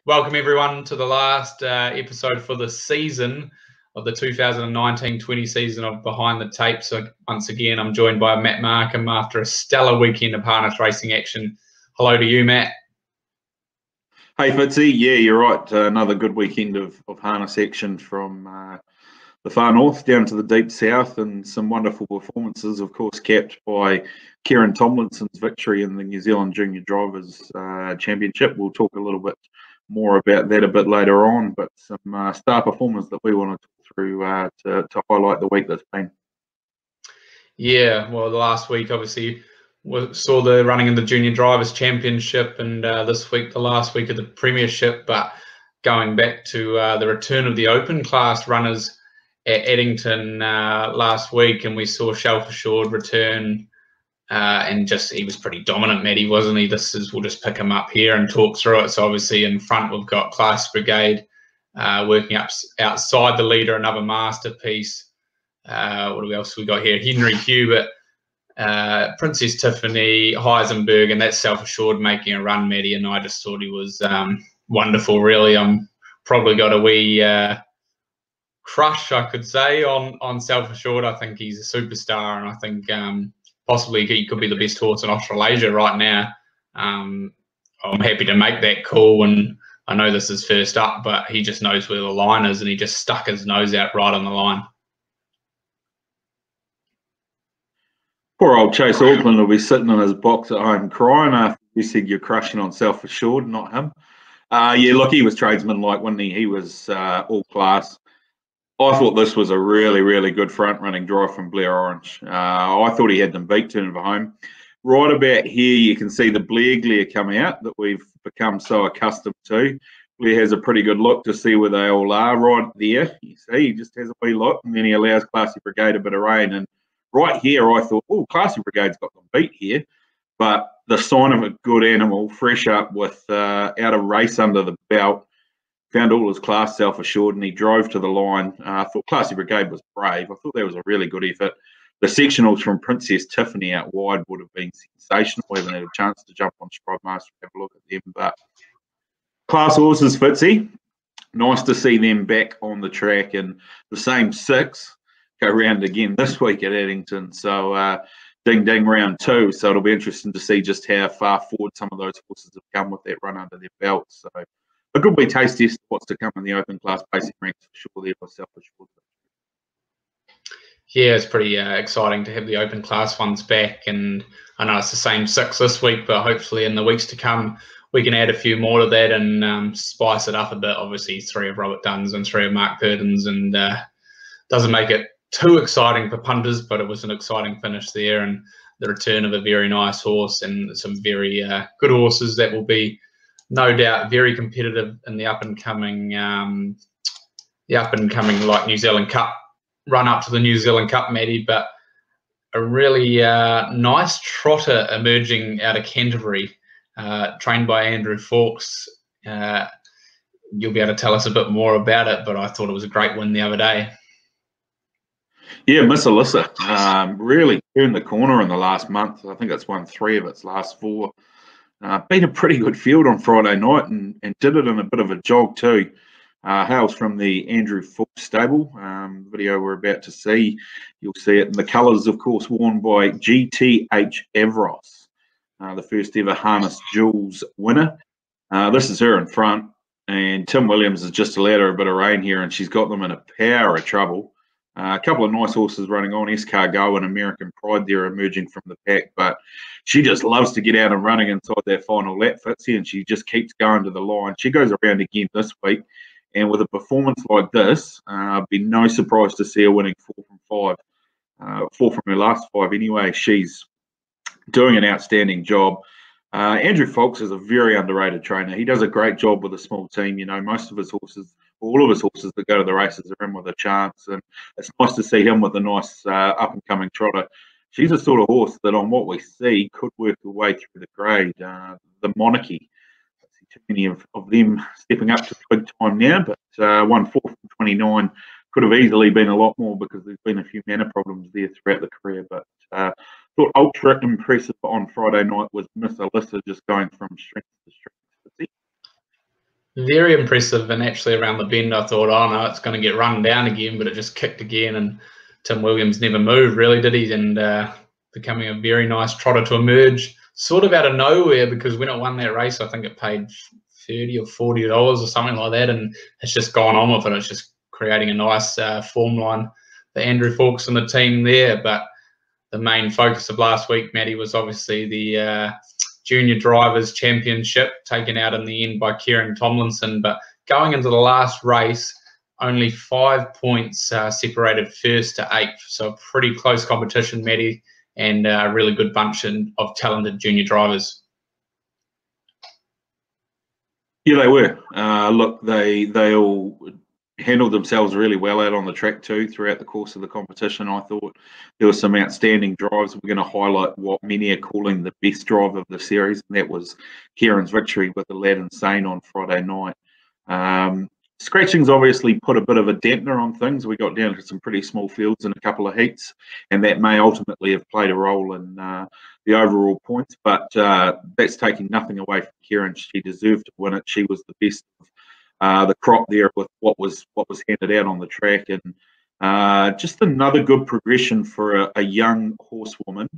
Welcome everyone to the last episode for the season of the 2019-20 season of Behind the Tape. So once again, I'm joined by Matt Markham after a stellar weekend of harness racing action. Hello to you, Matt. Hey Fitzy, yeah, you're right. Another good weekend of harness action from the far north down to the deep south, and some wonderful performances, of course, capped by Kieran Tomlinson's victory in the New Zealand Junior Drivers Championship. We'll talk a little bit more about that a bit later on, but some star performers that we want to talk through to highlight the week that's been. Yeah, well, the last week obviously saw the running in the Junior Drivers Championship, and this week the last week of the Premiership. But going back to the return of the open class runners at Eddington last week, and we saw Shelf Assured return. And just he was pretty dominant, Matty, wasn't he? We'll just pick him up here and talk through it. So obviously in front we've got Class Brigade working up outside the leader, another masterpiece. What else we got here? Henry Hubert, Princess Tiffany, Heisenberg, and that's Self Assured making a run, Matty. And I just thought he was wonderful, really. I'm probably got a wee crush, I could say, on Self Assured. I think he's a superstar, and I think possibly he could be the best horse in Australasia right now. I'm happy to make that call, and I know this is first up, but he just knows where the line is, and he just stuck his nose out right on the line. Poor old Chase Auckland will be sitting in his box at home crying after you said you're crushing on Self Assured, not him. Yeah, look, he was tradesman-like, wasn't he? He was all class. I thought this was a really, really good front-running drive from Blair Orange. I thought he had them beat turning for home. Right about here, you can see the Blair glare come out that we've become so accustomed to. Blair has a pretty good look to see where they all are. Right there, you see, he just has a wee look, and then he allows Classy Brigade a bit of rain. And right here, I thought, oh, Classy Brigade's got them beat here. But the sign of a good animal, fresh up with out of race under the belt, found all his class, Self-Assured, and he drove to the line. I thought Classy Brigade was brave. I thought that was a really good effort. The sectionals from Princess Tiffany out wide would have been sensational. We haven't had a chance to jump on Stride Master and have a look at them. But class horses, Fitzy, nice to see them back on the track, and the same six go round again this week at Addington. So ding, ding, round two. So it'll be interesting to see just how far forward some of those horses have come with that run under their belts. So a good wee taste test of what's to come in the open class basic ranks for sure there for Self Assured. Yeah, it's pretty exciting to have the open class ones back, and I know it's the same six this week, but hopefully in the weeks to come we can add a few more to that and spice it up a bit. Obviously 3 of Robert Dunn's and 3 of Mark Purdon's, and doesn't make it too exciting for punters, but it was an exciting finish there, and the return of a very nice horse and some very good horses that will be no doubt very competitive in the up and coming like New Zealand Cup run up to the New Zealand Cup, Matty. But a really nice trotter emerging out of Canterbury, trained by Andrew Fawkes. You'll be able to tell us a bit more about it, but I thought it was a great win the other day. Yeah, Miss Alyssa really turned the corner in the last month. I think it's won 3 of its last 4. Been a pretty good field on Friday night, and did it in a bit of a jog too. Hails from the Andrew Fawkes stable. The video we're about to see, you'll see it in the colours, of course, worn by GTH Avros, the first ever Harness Jewels winner. This is her in front, and Tim Williams has just allowed her a bit of rain here, and she's got them in a power of trouble. A couple of nice horses running on, Escargot and American Pride there emerging from the pack, but she just loves to get out and running inside that final lap, Fitzy, and she just keeps going to the line. She goes around again this week, and with a performance like this, I'd be no surprise to see her winning 4 from 5. 4 from her last 5 anyway. She's doing an outstanding job. Andrew Fawkes is a very underrated trainer. He does a great job with a small team. You know, most of his horses, all of his horses that go to the races are in with a chance, and it's nice to see him with a nice up-and-coming trotter. She's a sort of horse that, on what we see, could work her way through the grade. The Monarchy, I see too many of them stepping up to big time now, but 1 4 from 29 could have easily been a lot more, because there's been a few manner problems there throughout the career. But thought ultra impressive on Friday night was Miss Alyssa, just going from strength to strength. Very impressive, and actually around the bend I thought, oh no, it's going to get run down again, but it just kicked again, and Tim Williams never moved really, did he? And becoming a very nice trotter to emerge sort of out of nowhere, because when it won that race, I think it paid $30 or $40 or something like that, and it's just gone on with it. It's just creating a nice form line for Andrew Fawkes and the team there. But the main focus of last week, Matty, was obviously the Junior Drivers' Championship, taken out in the end by Kieran Tomlinson. But going into the last race, only 5 points separated first to eighth. So a pretty close competition, Matty, and a really good bunch of talented junior drivers. Yeah, they were. Look, they all handled themselves really well out on the track too throughout the course of the competition. I thought there were some outstanding drives. We're going to highlight what many are calling the best drive of the series, and that was Kieran's victory with the Lad Insane on Friday night. Scratchings obviously put a bit of a dampener on things. We got down to some pretty small fields in a couple of heats, and that may ultimately have played a role in the overall points. But that's taking nothing away from Kieran. She deserved to win it. She was the best of the crop there with what was handed out on the track, and just another good progression for a young horsewoman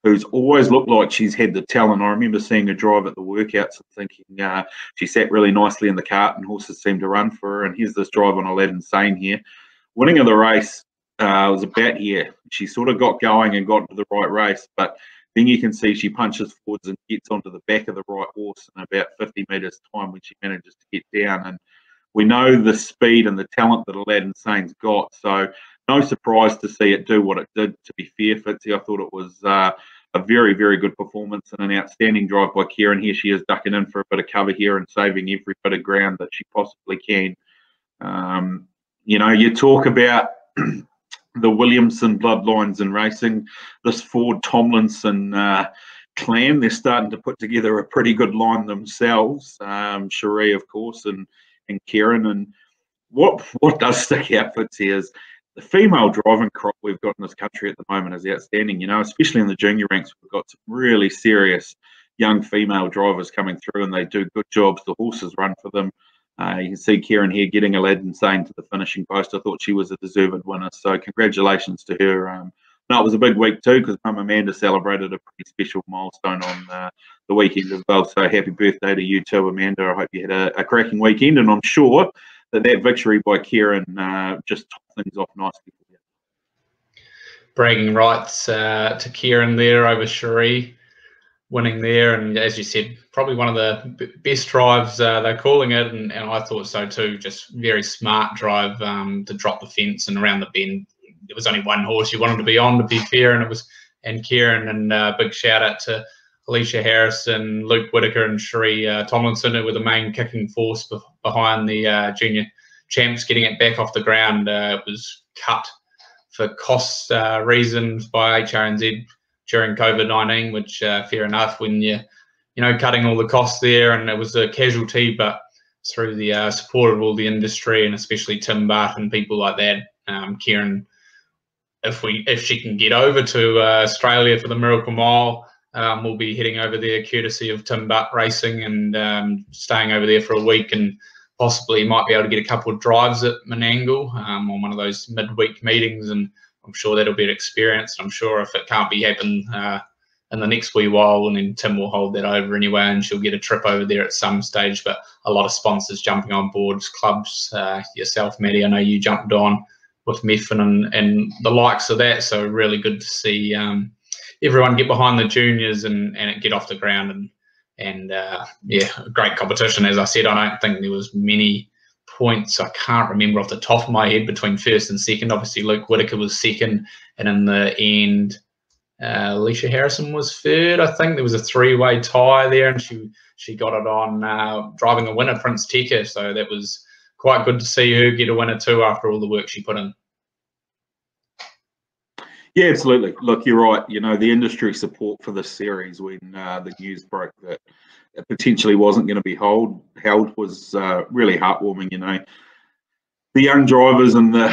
who's always looked like she's had the talent. I remember seeing her drive at the workouts and thinking she sat really nicely in the cart and horses seemed to run for her. And here's this drive on Lad Insane here. Winning of the race was about here. She sort of got going and got into the right race, but then you can see she punches forwards and gets onto the back of the right horse in about 50 metres time when she manages to get down. And we know the speed and the talent that Lad Insane's got, so no surprise to see it do what it did. To be fair, Fitzy, I thought it was a very, very good performance and an outstanding drive by Kieran. Here she is ducking in for a bit of cover here and saving every bit of ground that she possibly can. You talk about the Williamson bloodlines in racing, this Ford Tomlinson clan, they're starting to put together a pretty good line themselves. Cherie, of course, and Kieran. And what does stick out, Fitzy, is the female driving crop we've got in this country at the moment is outstanding. Especially in the junior ranks, we've got some really serious young female drivers coming through, and they do good jobs. The horses run for them. You can see Kieran here getting a Lad Insane to the finishing post. I thought she was a deserved winner, so congratulations to her. No, it was a big week too, because Mum Amanda celebrated a pretty special milestone on the weekend as well. So happy birthday to you too, Amanda. I hope you had a cracking weekend, and I'm sure that victory by Kieran just topped things off nicely for you. Bragging rights to Kieran there over Cherie, winning there, and as you said, probably one of the best drives they're calling it, and I thought so too. Just very smart drive to drop the fence and around the bend. There was only one horse you wanted to be on, to be fair, and it was Kieran. And big shout out to Alicia Harrison, Luke Whitaker, and Cherie Tomlinson, who were the main kicking force behind the junior champs getting it back off the ground. It was cut for cost reasons by HRNZ during COVID-19, which fair enough when you're cutting all the costs there, and it was a casualty, but through the support of all the industry and especially Tim Butt and people like that, Kieran, if she can get over to Australia for the Miracle Mile, we'll be heading over there courtesy of Tim Butt Racing, and staying over there for a week, and possibly might be able to get a couple of drives at Menangle on one of those midweek meetings, and I'm sure that'll be an experience. I'm sure if it can't be happen in the next wee while, and then Tim will hold that over anyway, and she'll get a trip over there at some stage. But a lot of sponsors jumping on board, clubs, yourself, Matty, I know you jumped on with Methven and the likes of that. So really good to see everyone get behind the juniors and it get off the ground, and yeah, great competition. As I said, I don't think there was many points. I can't remember off the top of my head between first and second. Obviously, Luke Whitaker was second, and in the end, Alicia Harrison was third. I think there was a three-way tie there, and she got it on driving a winner, Prince Tekka. So that was quite good to see her get a winner too after all the work she put in. Yeah, absolutely. Look, you're right. The industry support for this series when the news broke that it potentially wasn't going to be held was really heartwarming. The young drivers and the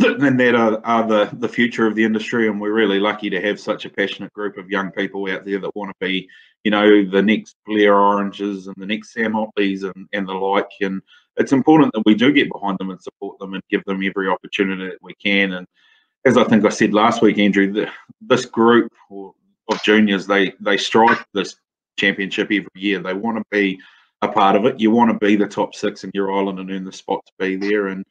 and that are the future of the industry, and we're really lucky to have such a passionate group of young people out there that want to be, the next Blair Oranges and the next Sam Otleys and the like. And it's important that we do get behind them and support them and give them every opportunity that we can. And as I think I said last week, Andrew, this group of juniors, they strive this championship every year. They want to be a part of it. You want to be the top 6 in your island and earn the spot to be there. And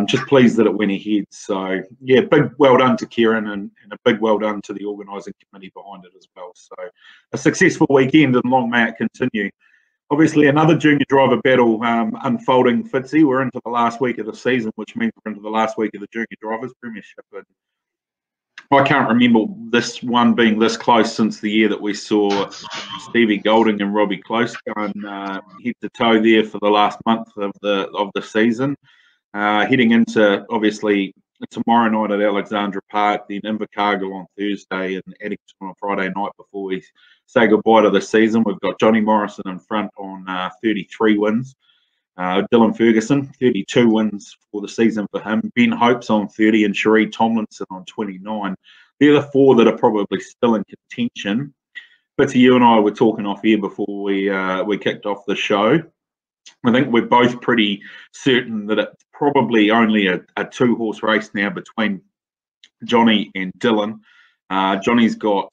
just pleased that it went ahead. So, yeah, big well done to Kieran and a big well done to the organising committee behind it as well. So, a successful weekend, and long may it continue. Obviously, another junior driver battle unfolding, Fitzy. We're into the last week of the season, which means we're into the last week of the Junior Drivers Premiership. And I can't remember this one being this close since the year that we saw Stevie Golding and Robbie Close going head to toe there for the last month of the season. Heading into, obviously, tomorrow night at Alexandra Park, then Invercargill on Thursday, and Addington on Friday night before we say goodbye to the season. We've got Johnny Morrison in front on 33 wins. Dylan Ferguson, 32 wins for the season for him. Ben Hope's on 30 and Sheree Tomlinson on 29. They're the 4 that are probably still in contention. But you and I were talking off air before we kicked off the show. I think we're both pretty certain that it's probably only a 2-horse race now between Johnny and Dylan. Johnny's got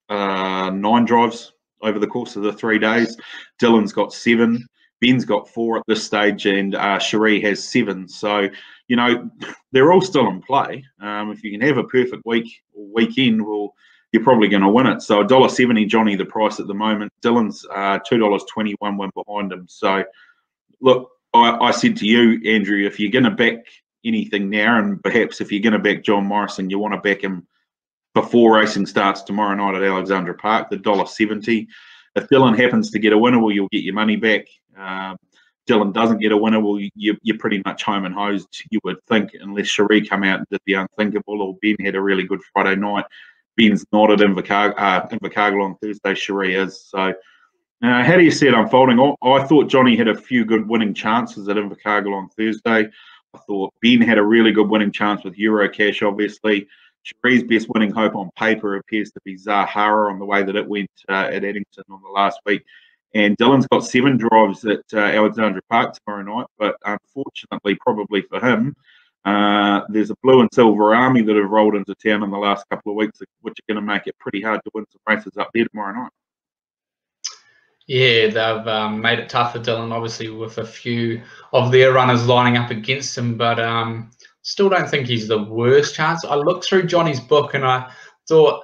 9 drives over the course of the 3 days. Dylan's got 7. Ben's got 4 at this stage, and Cherie has 7. So, they're all still in play. If you can have a perfect week or weekend, well, you're probably going to win it. So $1.70 Johnny, the price at the moment. Dylan's $2.21 win behind him. So, look, I said to you, Andrew, if you're going to back anything now, and perhaps if you're going to back John Morrison, you want to back him before racing starts tomorrow night at Alexandra Park, the $1.70. If Dylan happens to get a winner, well, you'll get your money back. Dylan doesn't get a winner, well, you're pretty much home and hosed, you would think, unless Cherie come out and did the unthinkable, or Ben had a really good Friday night. Ben's not at Invercargill on Thursday, Cherie is. So, how do you see it unfolding? I thought Johnny had a few good winning chances at Invercargill on Thursday. I thought Ben had a really good winning chance with Eurocash, obviously. Cherie's best winning hope on paper appears to be Zahara on the way that it went at Addington on the last week. And Dylan's got 7 drives at Alexandra Park tomorrow night, but unfortunately, probably for him, there's a blue and silver army that have rolled into town in the last couple of weeks, which are going to make it pretty hard to win some races up there tomorrow night. Yeah, they've made it tough for Dylan, obviously, with a few of their runners lining up against him, but still don't think he's the worst chance. I looked through Johnny's book and I thought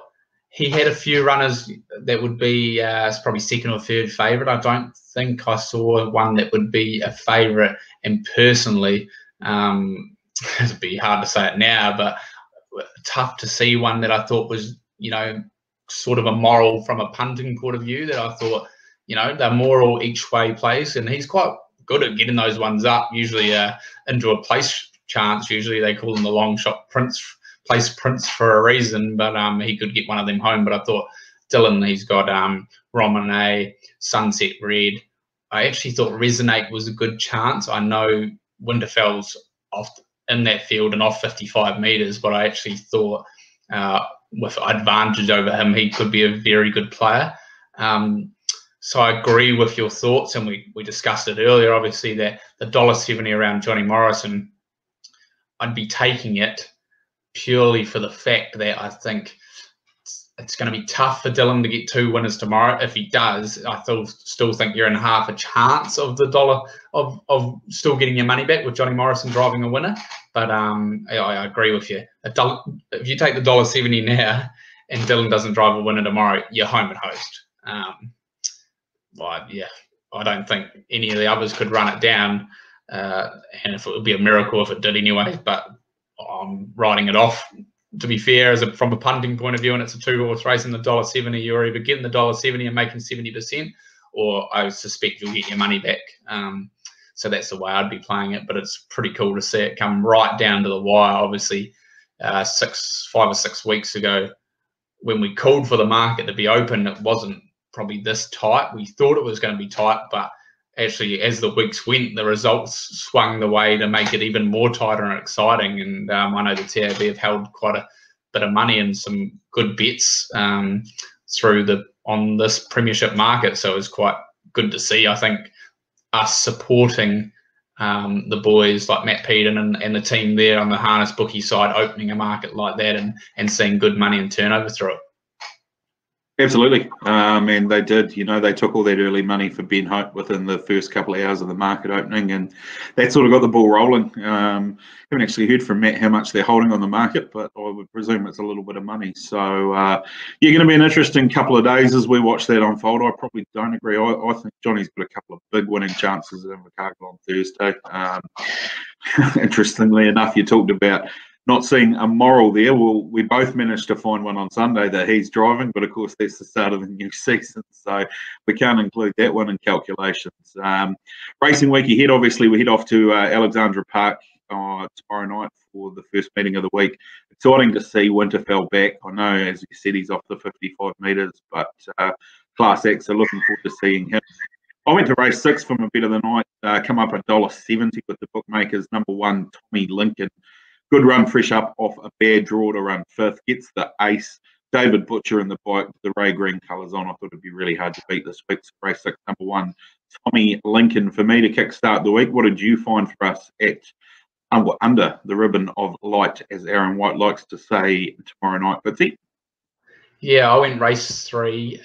he had a few runners that would be probably second or third favourite. I don't think I saw one that would be a favourite. And personally, it'd be hard to say it now, but tough to see one that I thought was, sort of a moral from a punting point of view, that I thought, they're moral each way plays. And he's quite good at getting those ones up, usually into a place chance. Usually they call him the long shot place prince for a reason, but he could get one of them home. But I thought Dylan, he's got Romane, Sunset Red. I actually thought Resonate was a good chance. I know Winterfell's off in that field and off 55 metres, but I actually thought with advantage over him, he could be a very good player. So I agree with your thoughts, and we discussed it earlier, obviously, that the $1.70 around Johnny Morrison, I'd be taking it purely for the fact that I think it's going to be tough for Dylan to get 2 winners tomorrow. If he does, I still think you're in half a chance of the dollar of still getting your money back with Johnny Morrison driving a winner. But I agree with you. If you take the $1.70 now and Dylan doesn't drive a winner tomorrow, you're home and host. Yeah, I don't think any of the others could run it down. And if it would be a miracle if it did anyway, but I'm writing it off. To be fair, from a punting point of view, and it's a 2-horse race and the $1.70, you're either getting the $1.70 and making 70%, or I suspect you'll get your money back. So that's the way I'd be playing it. But it's pretty cool to see it come right down to the wire. Obviously, 5 or 6 weeks ago, when we called for the market to be open, it wasn't probably this tight. We thought it was going to be tight, but actually, as the weeks went, the results swung the way to make it even more tighter and exciting. And I know the TAB have held quite a bit of money and some good bets on this premiership market. So it's quite good to see. I think us supporting the boys like Matt Peden and the team there on the harness bookie side, opening a market like that and seeing good money and turnover through it. Absolutely. And they did, they took all that early money for Ben Hope within the first couple of hours of the market opening, and that sort of got the ball rolling. Haven't actually heard from Matt how much they're holding on the market, but I would presume it's a little bit of money. So, going to be an interesting couple of days as we watch that unfold. I probably don't agree. I think Johnny's got a couple of big winning chances at Invercargill on Thursday. Interestingly enough, you talked about not seeing a moral there. Well, we both managed to find one on Sunday that he's driving, but of course that's the start of the new season, so we can't include that one in calculations. Racing week ahead, obviously we head off to Alexandra Park tomorrow night for the first meeting of the week. Exciting to see Winterfell back. I know, as you said, he's off the 55 metres, but Class X are looking forward to seeing him. I went to race 6 from a bet of the night, come up $1.70 with the bookmakers. Number 1, Tommy Lincoln. Good run, fresh up off a bad draw to run 5th. Gets the ace. David Butcher in the bike with the Ray Green colours on. I thought it'd be really hard to beat this week. So race 6, number 1, Tommy Lincoln for me to kickstart the week. What did you find for us at under the ribbon of light, as Aaron White likes to say, tomorrow night, Fitzy? Yeah, I went race 3,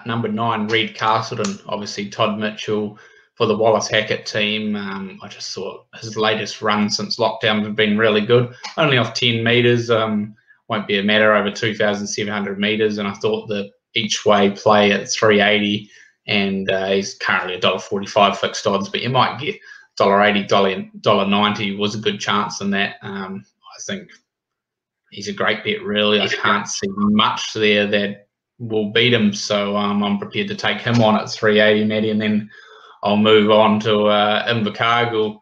number 9, Red Castleton. Obviously, Todd Mitchell for the Wallace Hackett team. I just thought his latest run since lockdown has been really good. Only off 10 metres. Won't be a matter over 2,700 metres. And I thought the each way play at 380, and he's currently $1.45 fixed odds, but you might get $1.80, $1.90 was a good chance in that. I think he's a great bet, really. I can't see much there that will beat him, so I'm prepared to take him on at 380, Matty, and then I'll move on to Invercargill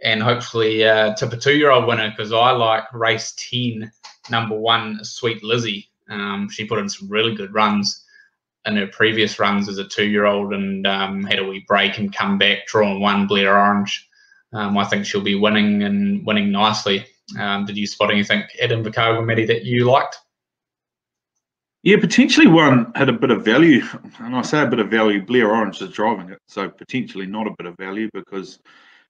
and hopefully tip a 2-year-old winner, because I like race 10, number 1, Sweet Lizzie. She put in some really good runs in her previous runs as a 2-year-old and had a wee break and come back, drawing 1, Blair Orange. I think she'll be winning and winning nicely. Did you spot anything at Invercargill, Matty, that you liked? Yeah, potentially one had a bit of value, and I say a bit of value, Blair Orange is driving it, so potentially not a bit of value, because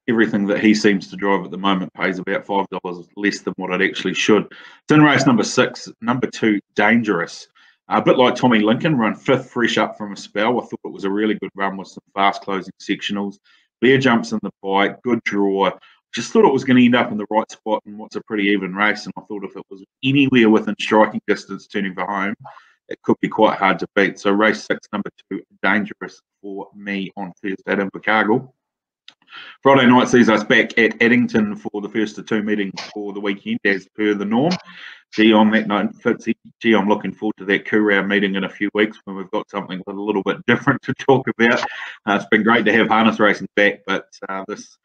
everything that he seems to drive at the moment pays about $5 less than what it actually should. It's in race number 6, number 2, Dangerous. A bit like Tommy Lincoln, run 5th fresh up from a spell. I thought it was a really good run with some fast closing sectionals. Blair jumps in the bike, good draw. Just thought it was going to end up in the right spot in what's a pretty even race, and I thought if it was anywhere within striking distance turning for home, it could be quite hard to beat. So race 6, number 2, Dangerous for me on Thursday at Invercargill. Friday night sees us back at Addington for the first of 2 meetings for the weekend, as per the norm. Gee, on that note, Fitzy, I'm looking forward to that Koorau meeting in a few weeks when we've got something a little bit different to talk about. It's been great to have harness racing back, but this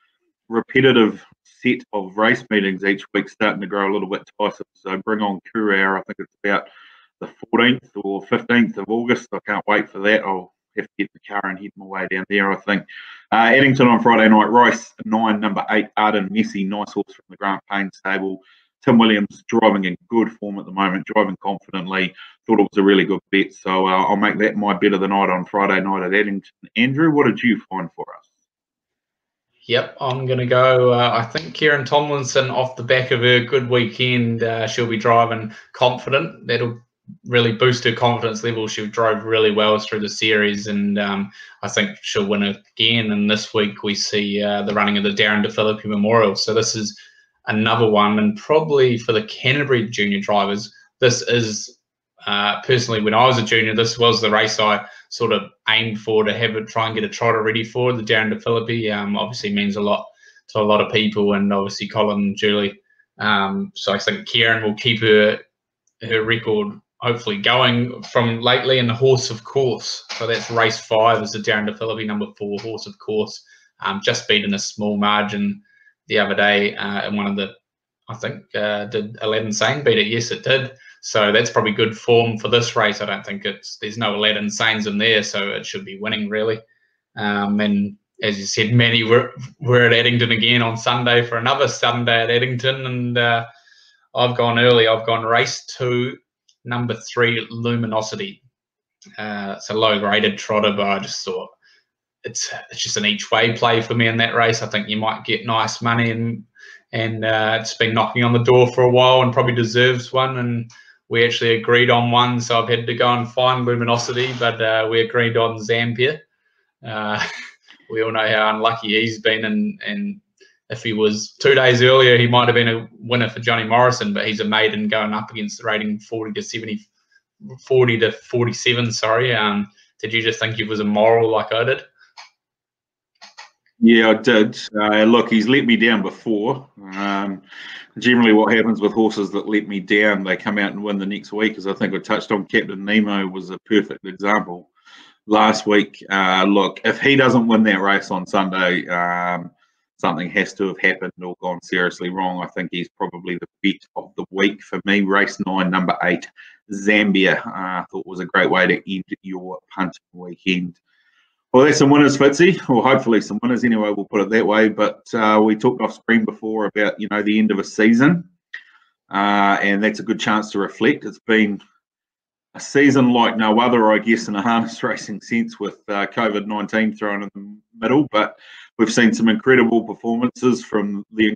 repetitive set of race meetings each week starting to grow a little bit tiresome. So bring on Koorau. I think it's about the 14th or 15th of August. I can't wait for that. I'll have to get the car and head my way down there, I think. Addington on Friday night, race 9, number 8, Arden Messi, nice horse from the Grant Payne stable. Tim Williams driving in good form at the moment, driving confidently. Thought it was a really good bet, so I'll make that my bet of the night on Friday night at Addington. Andrew, what did you find for us? Yep, I'm going to go, I think Kieran Tomlinson, off the back of her good weekend, she'll be driving confident. That'll really boost her confidence level. She drove really well through the series, and I think she'll win again. And this week we see the running of the Darren Philippe Memorial. So this is another one, and probably for the Canterbury junior drivers, this is personally, when I was a junior, this was the race I sort of aimed for, to have it, try and get a trotter ready for. The Darren Philippe obviously means a lot to a lot of people, and obviously Colin and Julie. So I think Kieran will keep her record hopefully going from lately in the Horse of Course. So that's race 5 is the Darren Philippe, number 4, Horse of Course. Just beaten a small margin the other day in one of the, I think, did Aladdin Sane beat it? Yes, it did. So that's probably good form for this race. I don't think there's no Aladdin Sanes in there, so it should be winning really. And as you said, Manny, we're at Addington again on Sunday for another Sunday at Addington, and I've gone early. I've gone race 2, number 3, Luminosity. It's a low-graded trotter, but I just thought it's just an each-way play for me in that race. I think you might get nice money, and it's been knocking on the door for a while and probably deserves one. And we actually agreed on one, so I've had to go and find Luminosity, but we agreed on Zambier. We all know how unlucky he's been, and if he was 2 days earlier, he might have been a winner for Johnny Morrison, but he's a maiden going up against the rating 40 to 47. Sorry. Did you just think he was immoral like I did? Yeah, I did. Look, he's let me down before. Generally, what happens with horses that let me down, they come out and win the next week. As I think I touched on, Captain Nemo was a perfect example last week. Look, if he doesn't win that race on Sunday, something has to have happened or gone seriously wrong. I think he's probably the bet of the week for me. Race 9, number 8, Zambia. I thought was a great way to end your punting weekend. Well, there's some winners, Fitzy, or hopefully some winners anyway, we'll put it that way. But we talked off screen before about, the end of a season, and that's a good chance to reflect. It's been a season like no other, I guess, in a harness racing sense, with COVID-19 thrown in the middle. But we've seen some incredible performances from the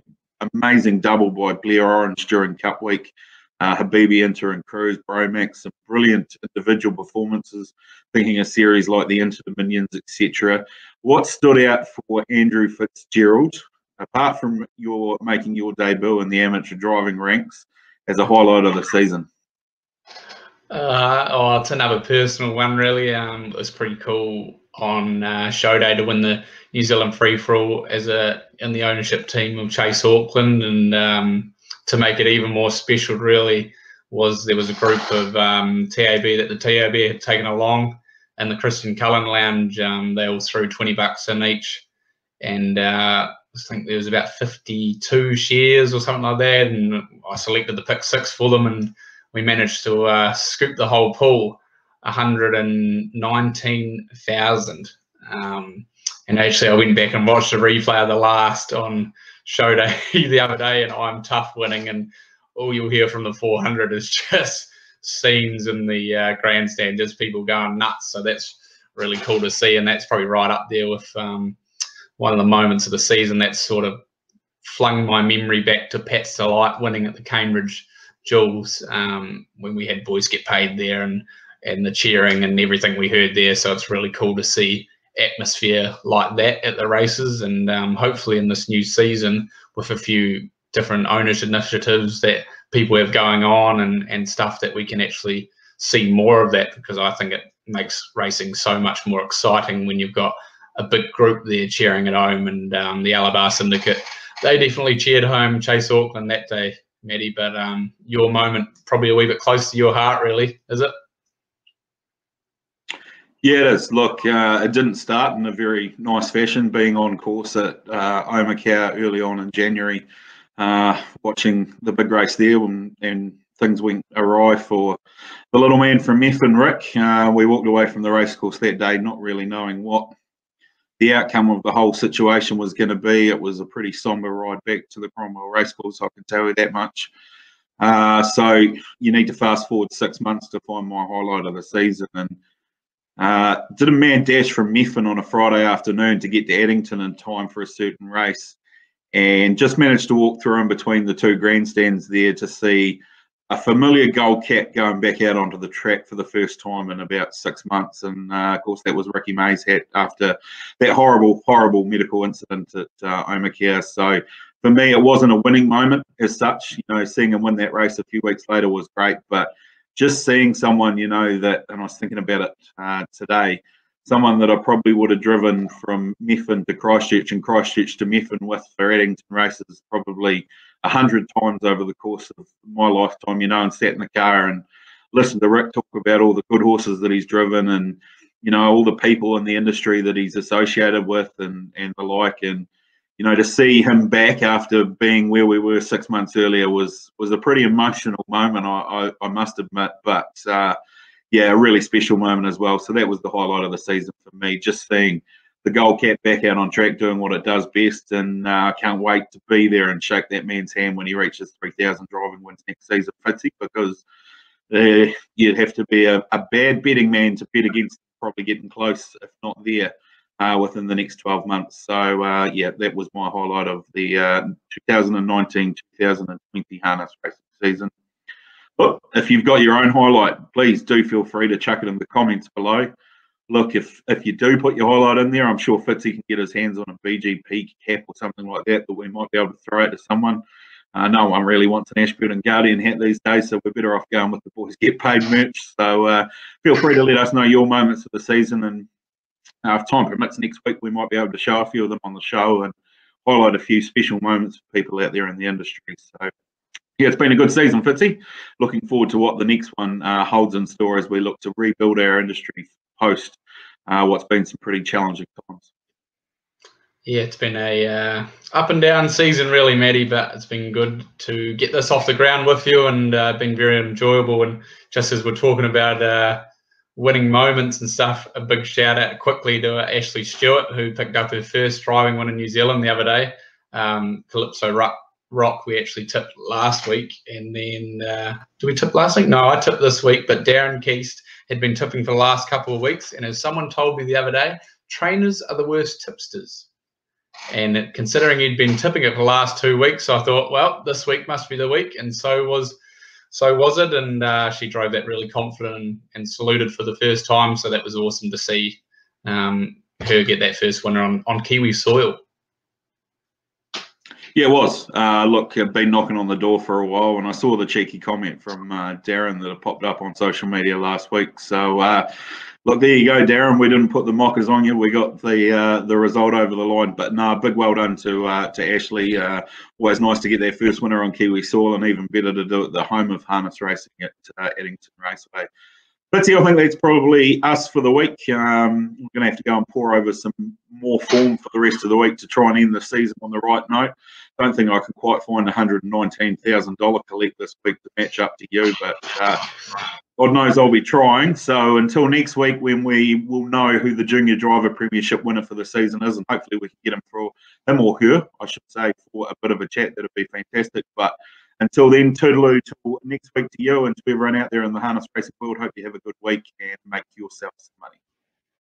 amazing double by Blair Orange during Cup Week, Habibi, Inter and Cruz, Bromax, some brilliant individual performances, thinking a series like the Inter Dominions, etc. What stood out for Andrew Fitzgerald, apart from your making your debut in the amateur driving ranks, as a highlight of the season? It's another personal one, really. It was pretty cool on show day to win the New Zealand free-for-all in the ownership team of Chase Auckland, and to make it even more special, really, there was a group of TAB that the TAB had taken along, and the Christian Cullen Lounge, they all threw $20 in each, and I think there was about 52 shares or something like that, and I selected the pick 6 for them, and we managed to scoop the whole pool, 119,000. And actually, I went back and watched the replay of the last on show day the other day, and I'm tough winning, and all you'll hear from the 400 is just scenes in the grandstand, just people going nuts. So that's really cool to see, and that's probably right up there with one of the moments of the season that sort of flung my memory back to Pat's Delight winning at the Cambridge Jewels, when we had Boys Get Paid there, and the cheering and everything we heard there. So it's really cool to see atmosphere like that at the races, and hopefully in this new season with a few different ownership initiatives that people have going on, and stuff, that we can actually see more of that, because I think it makes racing so much more exciting when you've got a big group there cheering at home. And the Alabar Syndicate, they definitely cheered home Chase Auckland that day, Maddie. But your moment probably a wee bit close to your heart, really, is it? Yeah, it is. Look, it didn't start in a very nice fashion, being on course at Omakau early on in January, watching the big race there, and things went awry for the little man from Methven, Rick. We walked away from the racecourse that day not really knowing what the outcome of the whole situation was going to be. It was a pretty somber ride back to the Cromwell Racecourse, I can tell you that much. So you need to fast forward 6 months to find my highlight of the season, and did a mad dash from Methven on a Friday afternoon to get to Addington in time for a certain race, and just managed to walk through in between the two grandstands there to see a familiar gold cap going back out onto the track for the first time in about 6 months. And of course, that was Ricky May's hat after that horrible medical incident at Omakau. So for me, it wasn't a winning moment as such. Seeing him win that race a few weeks later was great, but just seeing someone, that, and I was thinking about it today, someone that I probably would have driven from Methven to Christchurch and Christchurch to Methven with for Addington races probably 100 times over the course of my lifetime, and sat in the car and listened to Rick talk about all the good horses that he's driven, and, all the people in the industry that he's associated with, and the like. And, to see him back after being where we were 6 months earlier was a pretty emotional moment, I must admit. But yeah, a really special moment as well. So that was the highlight of the season for me, just seeing the Gold Cat back out on track doing what it does best, and I can't wait to be there and shake that man's hand when he reaches 3,000 driving wins next season, Fitzy, because you'd have to be a bad betting man to bet against probably getting close, if not there, within the next 12 months. So, yeah, that was my highlight of the 2019-2020 harness racing season. Look, if you've got your own highlight, please do feel free to chuck it in the comments below. Look, if you do put your highlight in there, I'm sure Fitzy can get his hands on a BGP cap or something like that we might be able to throw out to someone. No one really wants an Ashburton Guardian hat these days, so we're better off going with the boys get paid merch. So feel free to let us know your moments of the season, and if time permits, next week we might be able to show a few of them on the show and highlight a few special moments for people out there in the industry. So, yeah, it's been a good season, Fitzy. Looking forward to what the next one holds in store as we look to rebuild our industry post what's been some pretty challenging times. Yeah, it's been a up and down season, really, Matty, but it's been good to get this off the ground with you, and been very enjoyable. And just as we're talking about winning moments and stuff, a big shout out quickly to Ashley Stewart, who picked up her first driving win in New Zealand the other day. Calypso Rock we actually tipped last week, and then did we tip last week? No, I tipped this week, but Darren Keast had been tipping for the last couple of weeks, and as someone told me the other day, trainers are the worst tipsters. And considering he'd been tipping it for the last 2 weeks, I thought, well, this week must be the week, and so was it. And she drove that really confident and saluted for the first time, so that was awesome to see her get that first winner on Kiwi soil. Yeah, it was. Look, I've been knocking on the door for a while, and I saw the cheeky comment from Darren that had popped up on social media last week. So, look, there you go, Darren. We didn't put the mockers on you. We got the result over the line. But no, big well done to Ashley. Always nice to get their first winner on Kiwi soil, and even better to do it at the home of harness racing at Eddington Raceway. Fitzy, I think that's probably us for the week. We're going to have to go and pour over some more form for the rest of the week to try and end the season on the right note. I don't think I can quite find $119,000 collect this week to match up to you, but God knows I'll be trying. So until next week, when we will know who the Junior Driver Premiership winner for the season is, and hopefully we can get him or her, I should say, for a bit of a chat, that'd be fantastic. But until then, toodaloo till next week to you and to everyone out there in the harness racing world. Hope you have a good week and make yourself some money.